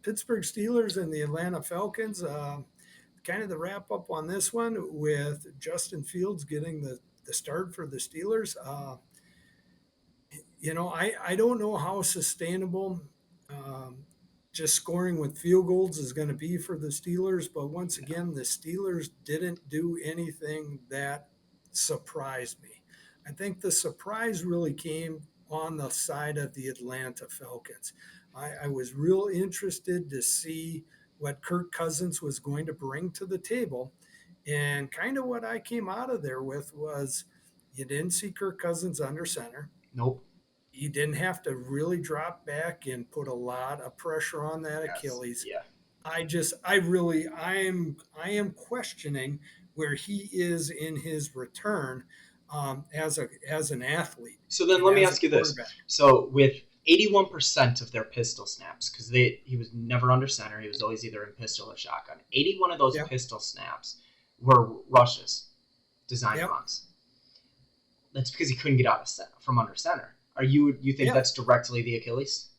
Pittsburgh Steelers and the Atlanta Falcons. Kind of the wrap up on this one with Justin Fields getting the start for the Steelers. I don't know how sustainable um, just scoring with field goals is going to be for the Steelers. But once again, the Steelers didn't do anything that surprised me. I think the surprise really came on the side of the Atlanta Falcons. I was real interested to see what Kirk Cousins was going to bring to the table. And kind of what I came out of there with was you didn't see Kirk Cousins under center. Nope. He didn't have to really drop back and put a lot of pressure on that Yes. Achilles. Yeah. I am questioning where he is in his return as an athlete So then and let me as a ask you this. quarterback. So with 81% of their pistol snaps, because he was never under center, he was always either in pistol or shotgun. 81 of those Yep. pistol snaps were rushes, design Yep. runs. That's because he couldn't get out from under center. You think Yeah. that's directly the Achilles?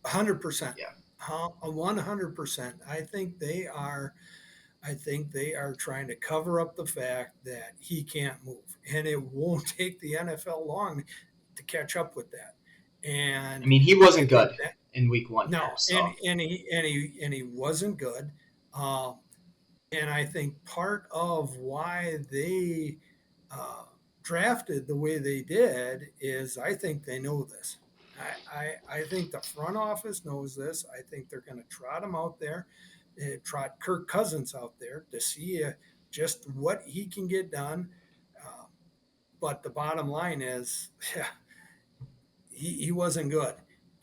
100%. Yeah. 100%. I think they are trying to cover up the fact that he can't move, and it won't take the NFL long to catch up with that. I And mean, he I wasn't think good that in week 1 no, here, so and he wasn't good. Um, and I think part of why they uh, drafted the way they did is I think they know this. I think the front office knows this. I think they're going to trot him out there, trot Kirk Cousins out there to see just what he can get done. Uh, but the bottom line is, yeah, he wasn't good.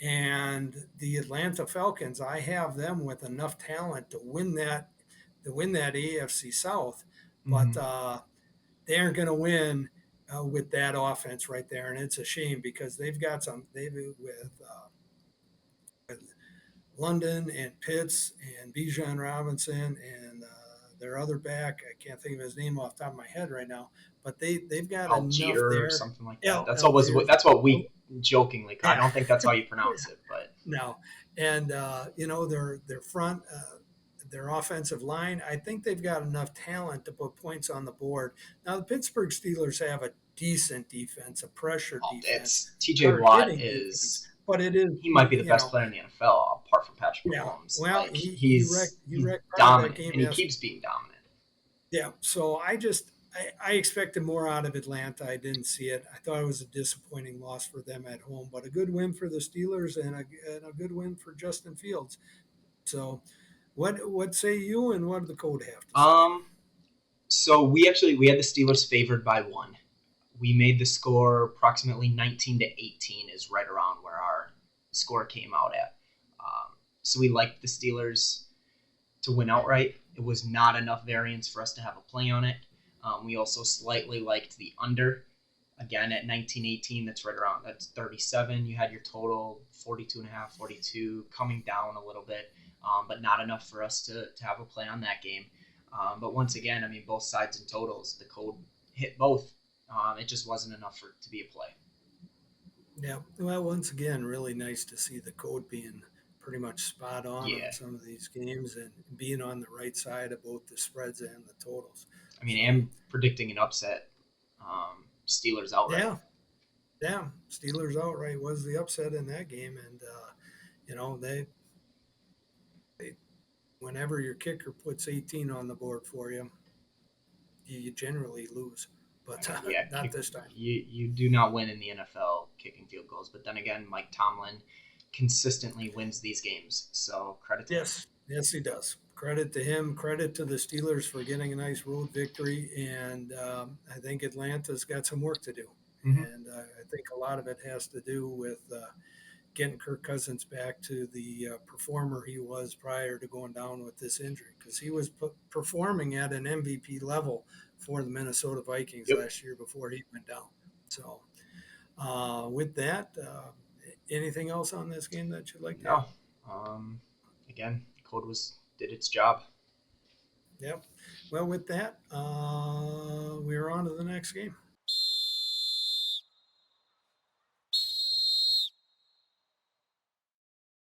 And the Atlanta Falcons, I have them with enough talent to win that AFC South, but mhm. they aren't going to win with that offense right there, and it's a shame because they've with London and Pitts and Bijan Robinson and their other back. I can't think of his name off the top of my head right now, but they've got enough Algier or there. something like that. Algier. That's what we jokingly. I Yeah. don't think that's how you pronounce it, but No, and their front, their offensive line. I think they've got enough talent to put points on the board. Now the Pittsburgh Steelers have a decent defense, a pressure defense, it's T.J. hard Watt hitting defense, is but it is he might be the best player in the NFL apart from Patrick yeah. Mahomes. Well, Like he he's wrecked part of that dominant game and he yesterday. keeps being dominant. Yeah, so I expected more out of Atlanta. I didn't see it. I thought it was a disappointing loss for them at home, but a good win for the Steelers and a good win for Justin Fields. So, what say you, and what do the code have to say? Um, so we had the Steelers favored by 1. We made the score approximately 19 to 18 is right around where our score came out at. So we liked the Steelers to win outright. It was not enough variance for us to have a play on it. We also slightly liked the under. Again, at 19-18, that's 37. You had your total 42.5, 42, coming down a little bit, but not enough for us to have a play on that game. But once again, I mean, both sides and totals, the code hit both. It just wasn't enough for it to be a play. Yeah, well, once again, really nice to see the code being pretty much spot on Yeah. some of these games and being on the right side of both the spreads and the totals. I mean, So, I'm predicting an upset. Steelers outright. yeah, yeah, Steelers outright was the upset in that game, and you know they whenever your kicker puts 18 on the board for you, you generally lose. I But mean, yeah, not this time. you do not win in the NFL kicking field goals. But then again, Mike Tomlin consistently wins these games, so credit to him. Yes, he does. Credit to him. Credit to the Steelers for getting a nice road victory. And I think Atlanta's got some work to do. Mm-hmm. And I think a lot of it has to do with getting Kirk Cousins back to the performer he was prior to going down with this injury, because he was performing at an MVP level for the Minnesota Vikings Yep. last year before he went down. So, with that, anything else on this game that you'd like to add? No. Again, code did its job. Yep. Well, with that, we're on to the next game.